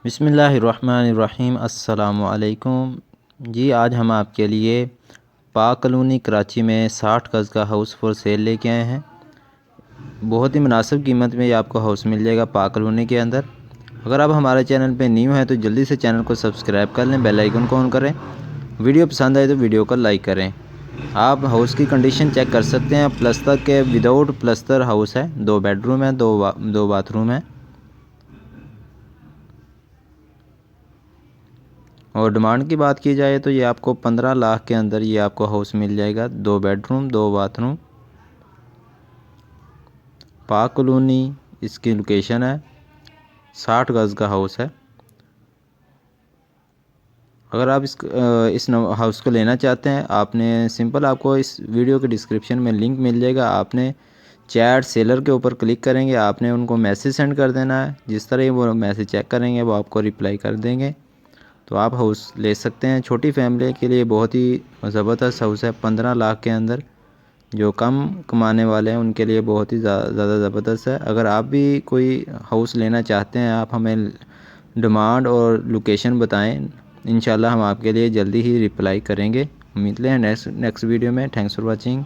बिस्मिल्लाहिर्रहमानिर्रहीम। अस्सलामुअलैकुम जी। आज हम आपके लिए पाक कॉलोनी कराची में 60 गज़ का हाउस फॉर सेल लेके आए हैं। बहुत ही मुनासिब कीमत में ये आपको हाउस मिल जाएगा पाक कॉलोनी के अंदर। अगर आप हमारे चैनल पे न्यू हैं तो जल्दी से चैनल को सब्सक्राइब कर लें, बेल आइकन को ऑन करें। वीडियो पसंद आए तो वीडियो को लाइक करें। आप हाउस की कंडीशन चेक कर सकते हैं। प्लस्तर के विदाउट प्लस्तर हाउस है। 2 बेडरूम है, दो बाथरूम है। और डिमांड की बात की जाए तो ये आपको 15 लाख के अंदर ये आपको हाउस मिल जाएगा। 2 बेडरूम 2 बाथरूम, पाक कॉलोनी इसकी लोकेशन है। 60 गज़ का हाउस है। अगर आप इस हाउस को लेना चाहते हैं, आपने सिंपल आपको इस वीडियो के डिस्क्रिप्शन में लिंक मिल जाएगा। आपने चैट सेलर के ऊपर क्लिक करेंगे, आपने उनको मैसेज सेंड कर देना है। जिस तरह ही वो मैसेज चेक करेंगे वो आपको रिप्लाई कर देंगे, तो आप हाउस ले सकते हैं। छोटी फैमिली के लिए बहुत ही ज़बरदस्त हाउस है। 15 लाख के अंदर जो कम कमाने वाले हैं उनके लिए बहुत ही ज़्यादा ज़बरदस्त है। अगर आप भी कोई हाउस लेना चाहते हैं, आप हमें डिमांड और लोकेशन बताएं। इंशाल्लाह हम आपके लिए जल्दी ही रिप्लाई करेंगे। उम्मीद है नेक्स्ट वीडियो में। Thanks for watching.